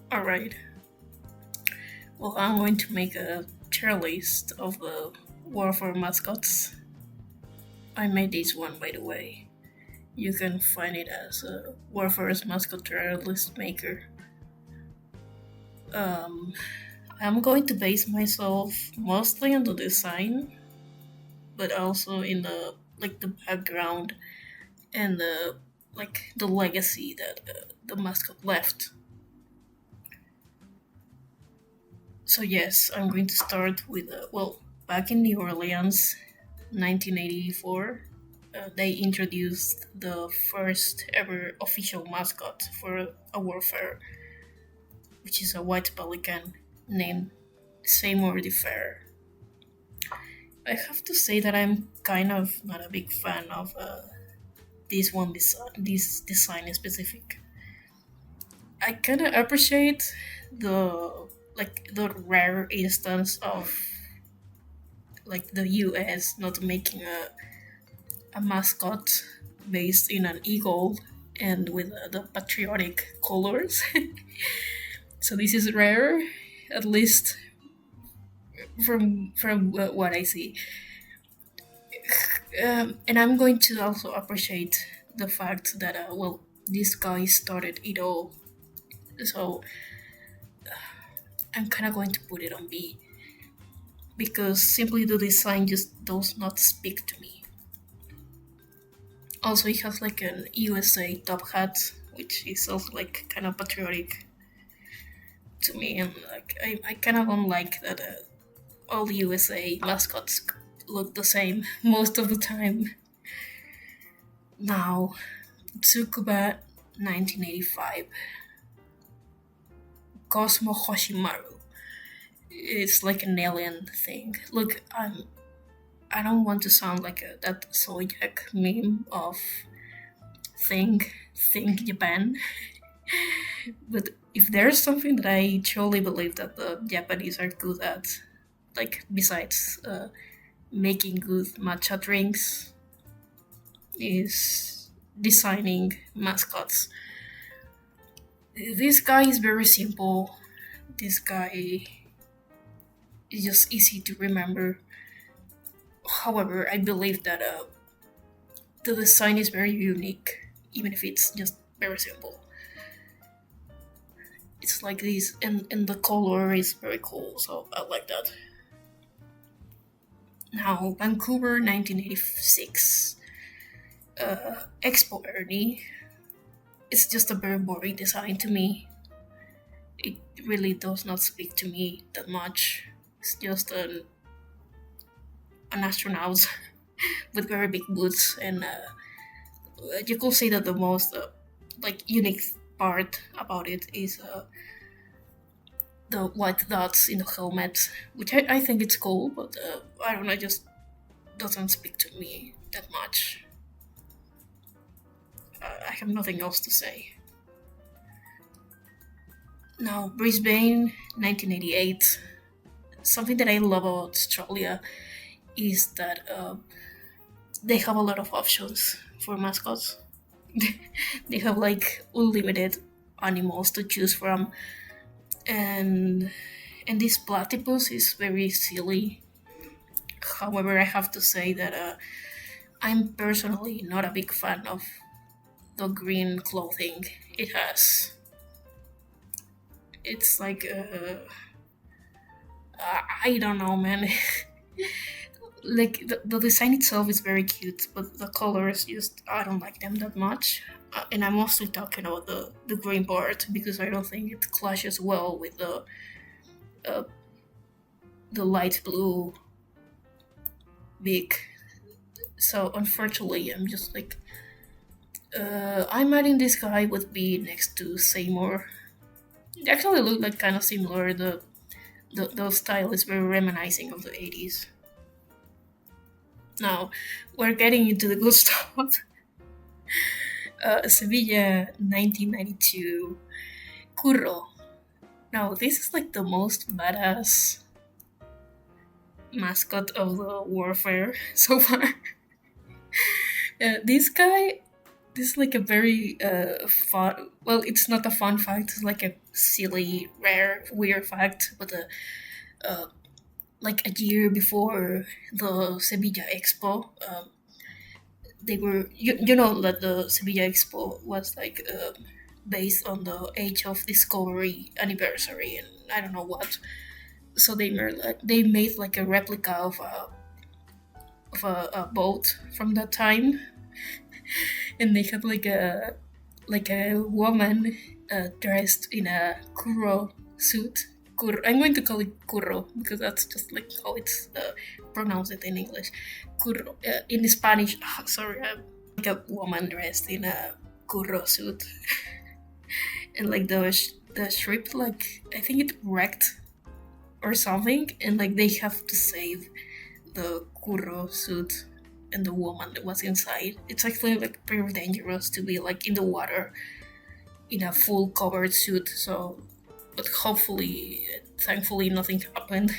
Alright. Well, I'm going to make a tier list of the Warfare mascots. I made this one, by the way. You can find it as a Warfare's mascot tier list maker. Um, I'm going to base myself mostly on the design, but also in the background and the legacy that the mascot left. So yes, I'm going to start with back in New Orleans, 1984, they introduced the first ever official mascot for a warfare, which is a white pelican named Seymour the Fair. I have to say that I'm kind of not a big fan of this design in specific. I kind of appreciate the rare instance of like the U.S. not making a mascot based in an eagle and with the patriotic colors. So this is rare, at least from what I see. And I'm going to also appreciate the fact that this guy started it all. So I'm kind of going to put it on B because simply the design just does not speak to me. Also, it has like an USA top hat, which is also like kind of patriotic to me, and like I kind of don't like that all USA mascots look the same most of the time. Now, Tsukuba 1985, Cosmo Hoshimaru. It's like an alien thing. Look, I don't want to sound like that Sojak meme of think Japan. But if there's something that I truly believe that the Japanese are good at, like besides making good matcha drinks, is designing mascots. This guy is very simple. This guy is just easy to remember. However, I believe that the design is very unique, even if it's just very simple. It's like this, and the color is very cool, so I like that. Now, Vancouver 1986. Expo Ernie. It's just a very boring design to me. It really does not speak to me that much. It's just an astronaut with very big boots, and you could say that the most unique part about it is the white dots in the helmet, which I think it's cool, but I don't know, it just doesn't speak to me that much. I have nothing else to say. Now, Brisbane, 1988. Something that I love about Australia is that they have a lot of options for mascots. They have like unlimited animals to choose from, and this platypus is very silly. However, I have to say that I'm personally not a big fan of the green clothing it has. It's like I don't know, man. Like the design itself is very cute, but the colors just I don't like them that much. And I'm mostly talking about the green part because I don't think it clashes well with uh, the light blue beak. So unfortunately, I'm just like I'm adding this guy with B next to Seymour. They actually look like kind of similar. The style is very reminiscing of the 80s. Now, we're getting into the good stuff. Sevilla 1992. Curro. Now, this is like the most badass mascot of the warfare so far. This guy This is like a very fun. Well, it's not a fun fact. It's like a silly, rare, weird fact. But like a year before the Sevilla Expo, they were you know that the Sevilla Expo was like based on the Age of Discovery anniversary and I don't know what. So they made like a replica of a boat from that time, and they had like a woman dressed in a kuro suit. I'm going to call it kuro because that's just like how it's pronounced it in English. Kuro in Spanish. Sorry, like a woman dressed in a kuro suit, and like the ship, like I think it wrecked or something, and like they have to save the kuro suit and the woman that was inside. It's actually like pretty dangerous to be like in the water in a full covered suit. So, but hopefully, thankfully, nothing happened.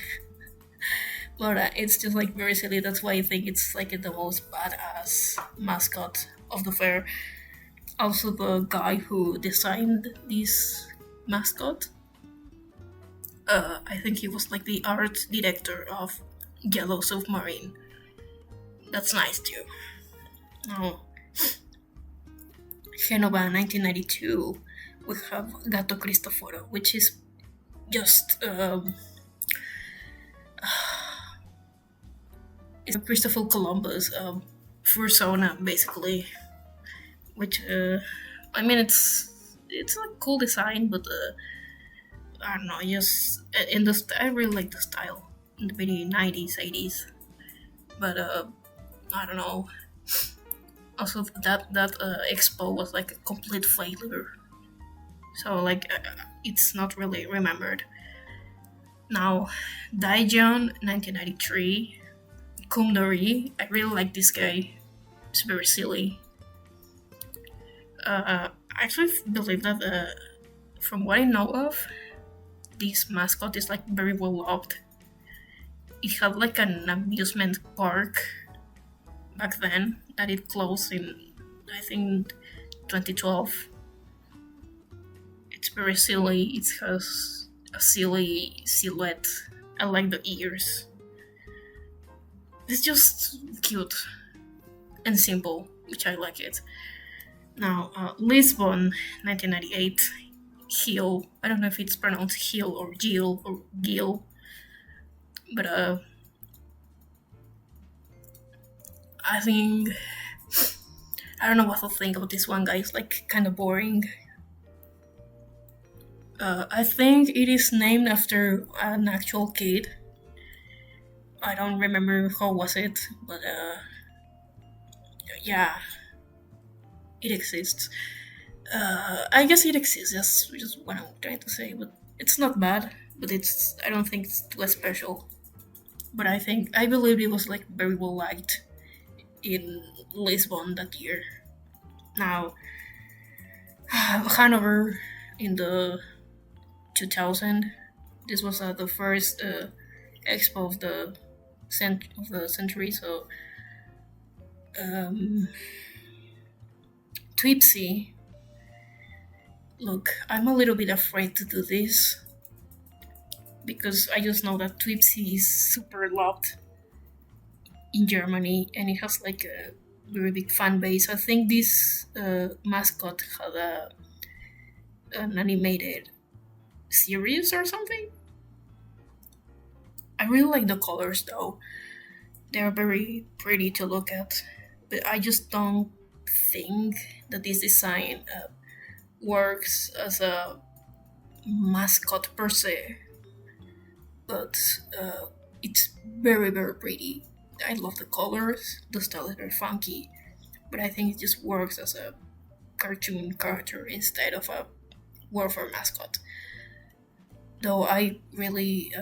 But it's just like very silly. That's why I think it's like the most badass mascot of the fair. Also, the guy who designed this mascot, I think he was like the art director of Yellow Submarine. That's nice too. Now, Genova 1992, we have Gato Cristoforo, which is just it's a Christopher Columbus persona basically, which I mean it's a cool design, but I don't know, just in I really like the style in the very 90s, 80s, but I don't know. Also, that expo was like a complete failure, so like it's not really remembered. Now, Daejeon 1993, Kumdori. I really like this guy. It's very silly. I actually believe that from what I know of, this mascot is like very well loved. It had like an amusement park back then that it closed in, I think, 2012. It's very silly. It has a silly silhouette. I like the ears. It's just cute and simple, which I like it. Now, Lisbon, 1998, Heel. I don't know if it's pronounced Heel or Gil or Gil, but I think I don't know what to think about this one guy. It's like kind of boring. I think it is named after an actual kid. I don't remember how was it, but yeah, it exists. I guess it exists. That's just what I'm trying to say. But it's not bad. But it's I don't think it's too special. But I believe it was like very well liked in Lisbon that year. Now, Hanover in the 2000. This was the first expo of the century. So, Twipsy. Look, I'm a little bit afraid to do this because I just know that Twipsy is super loved in Germany and it has like a very big fan base. I think this mascot had an animated series or something. I really like the colors though. They're very pretty to look at, but I just don't think that this design works as a mascot per se. But it's very very pretty. I love the colors. The style is very funky, but I think it just works as a cartoon character instead of a warfare mascot. Though I really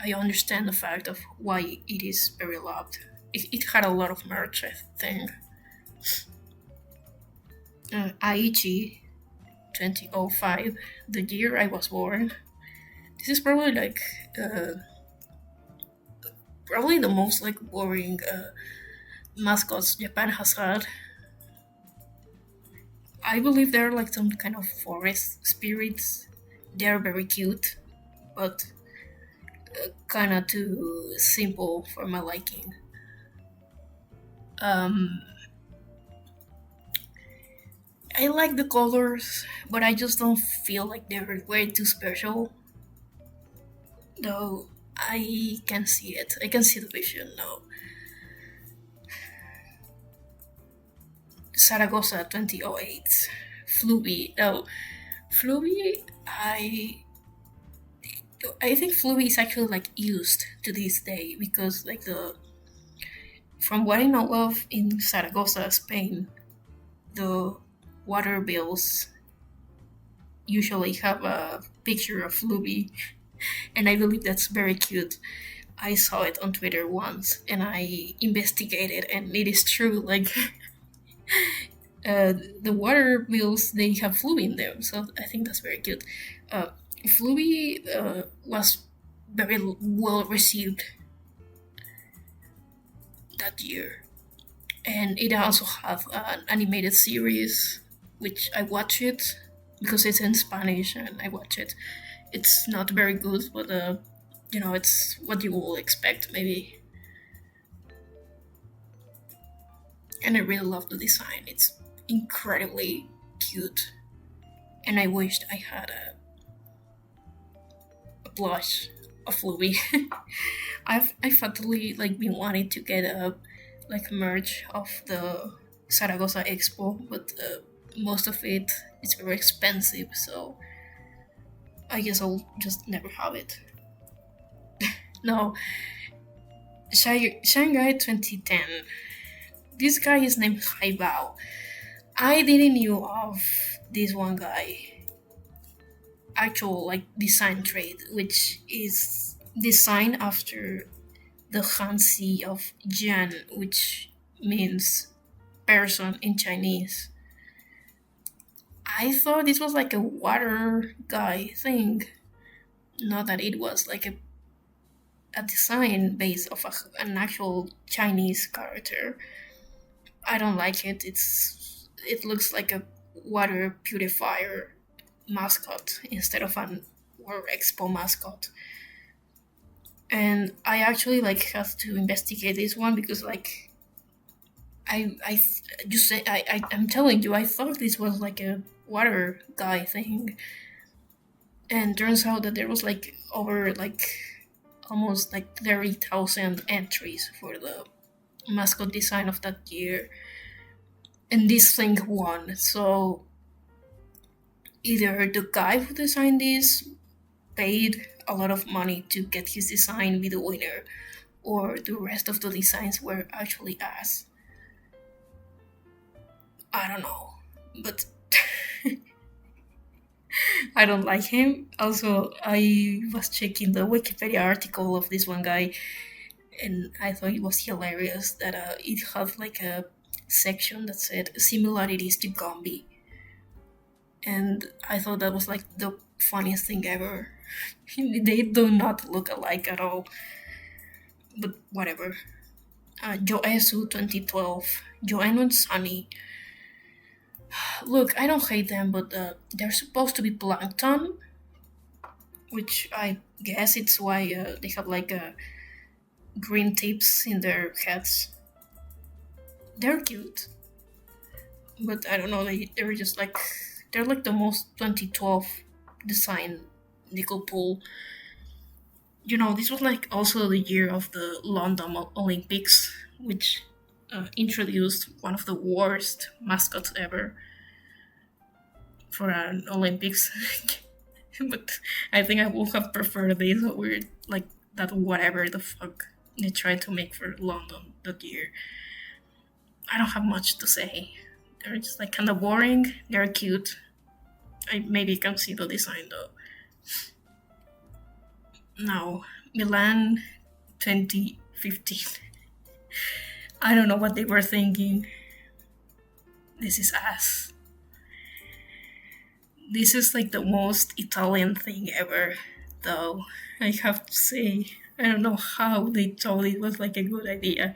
I understand the fact of why it is very loved. It had a lot of merch, I think. Aichi 2005, the year I was born. This is probably like probably the most like boring mascots Japan has had. I believe they're like some kind of forest spirits. They're very cute, but kind of too simple for my liking. Um, I like the colors, but I just don't feel like they're way too special. Though I can see it. I can see the vision now. Saragossa 2008. Fluby. No, Fluby, I think Fluby is actually like used to this day because like the from what I know of in Saragossa, Spain, the water bills usually have a picture of Fluby, and I believe that's very cute. I saw it on Twitter once, and I investigated, and it is true. Like the water wheels, they have Fluey in them, so I think that's very cute. Uh, Fluey was very well received that year, and it also have an animated series, which I watch it because it's in Spanish, and I watch it. It's not very good, but it's what you will expect maybe. And I really love the design. It's incredibly cute, and I wished I had a blush of Louis. I fatally like been wanting to get a like merch of the Zaragoza Expo, but most of it is very expensive, so I guess I'll just never have it. No, Shanghai 2010. This guy is named Haibao. I didn't knew of this one guy actual like design trade, which is design after the Hanzi of Jian, which means person in Chinese. I thought this was like a water guy thing, not that it was like a design based off an actual Chinese character. I don't like it. It looks like a water purifier mascot instead of an World Expo mascot. And I actually like have to investigate this one because like I just say I'm telling you I thought this was like a water guy thing, and turns out that there was like over like almost like 30,000 entries for the mascot design of that year, and this thing won. So either the guy who designed this paid a lot of money to get his design be the winner, or the rest of the designs were actually ass. I don't know, but I don't like him. Also, I was checking the Wikipedia article of this one guy, and I thought it was hilarious that it had like a section that said similarities to Gumby, and I thought that was like the funniest thing ever. They do not look alike at all, but whatever. Joesu 2012, Joanne and Sunny. Look, I don't hate them, but they're supposed to be plankton, which I guess it's why they have like green tips in their heads. They're cute, but I don't know. They're just like they're like the most 2012 design they could pull. This was like also the year of the London Olympics, which introduced one of the worst mascots ever for an Olympics. But I think I would have preferred this over like that whatever the fuck they tried to make for London that year. I don't have much to say. They're just like kind of boring. They're cute. I maybe can see the design though. Now, Milan 2015. I don't know what they were thinking. This is ass. This is like the most Italian thing ever, though. I have to say, I don't know how they told it was like a good idea.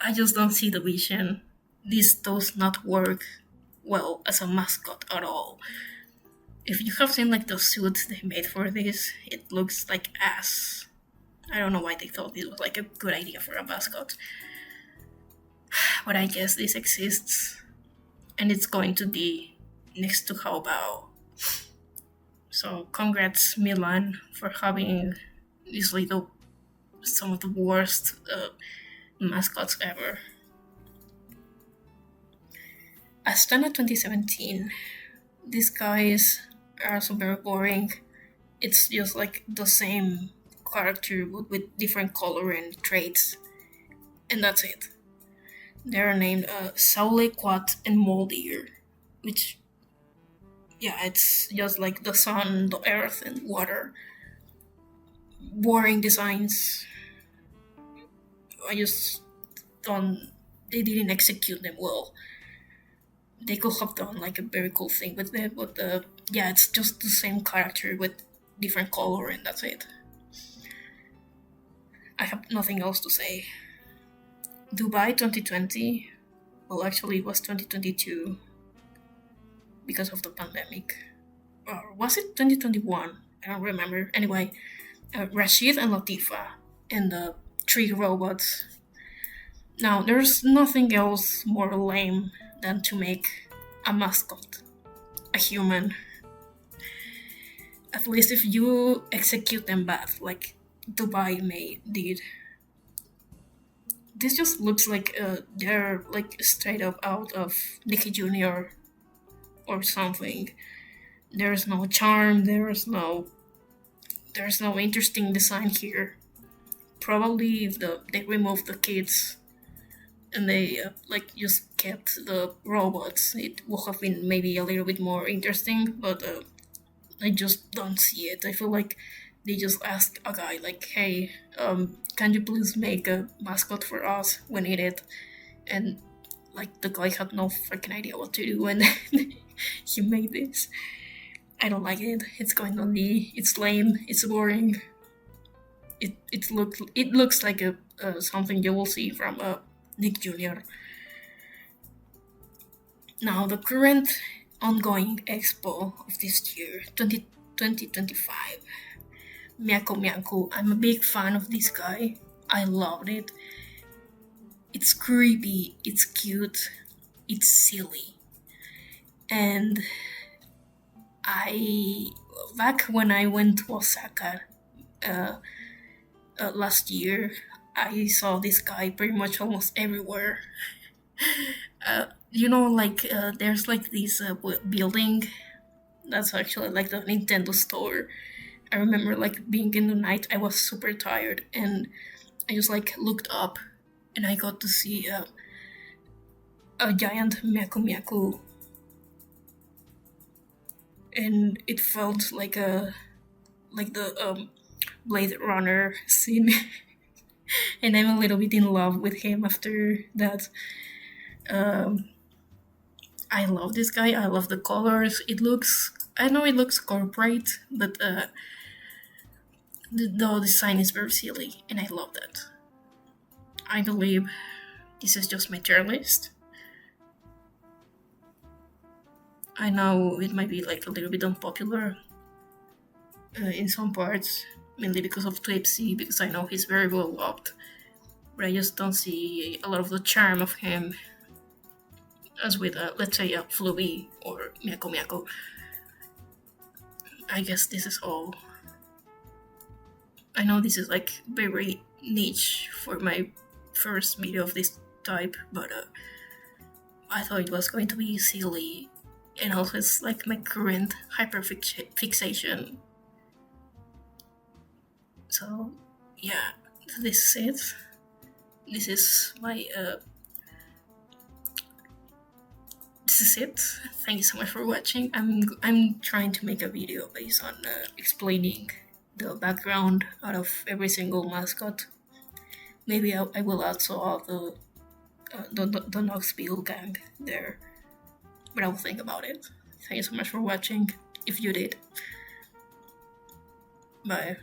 I just don't see the vision. This does not work. well as a mascot at all. If you have seen like the suits they made for this, it looks like ass. I don't know why they thought this was like a good idea for a mascot, but I guess this exists, and it's going to be next to How Bao. So congrats Milan for having easily some of the worst mascots ever. Astana 2017. These guys are also very boring. It's just like the same character but with different color and traits, and that's it. They're named Saule, Quat, and Moldier, which, yeah, it's just like the sun, the earth, and water. Boring designs. I just don't. They didn't execute them well. They could have done like a very cool thing with it, but yeah, it's just the same character with different color, and that's it. I have nothing else to say. Dubai 2020. Well, actually, it was 2022 because of the pandemic. Or was it 2021? I don't remember. Anyway, Rashid and Latifa and the three robots. Now, there's nothing else more lame than to make a mascot a human. At least if you execute them bad, like Dubai May did. This just looks like they're like straight up out of Nicky Jr. or something. There's no charm. There's no interesting design here. Probably if they removed the kids and they like just kept the robots, it would have been maybe a little bit more interesting. But I just don't see it. I feel like they just asked a guy like, "Hey, can you please make a mascot for us? We need it." And like the guy had no freaking idea what to do when he made this. I don't like it. It's going on the. It's lame. It's boring. It looks like a something you will see from Nick Jr. Now the current ongoing expo of this year, 2025. Miyako Miyako. I'm a big fan of this guy. I loved it. It's creepy, it's cute, it's silly. And back when I went to Osaka last year, I saw this guy pretty much almost everywhere. There's like this building that's actually like the Nintendo store. I remember like being in the night, I was super tired, and I just like looked up, and I got to see a giant Miyaku Miyaku, and it felt like the Blade Runner scene, and I'm a little bit in love with him after that. I love this guy. I love the colors. I know it looks corporate, but the design is very silly, and I love that. I believe this is just my tier list. I know it might be like a little bit unpopular in some parts, mainly because of Twipsy, because I know he's very well loved, but I just don't see a lot of the charm of him as with, let's say, Fluby or Miyako Miyako. I guess this is all. I know this is like very niche for my first video of this type, but I thought it was going to be silly, and also it's like my current hyperfixation. So yeah, this is it. This is my this is it. Thank you so much for watching. I'm trying to make a video based on explaining the background out of every single mascot. Maybe I will also add the Knoxville gang there, but I will think about it. Thank you so much for watching. If you did, bye.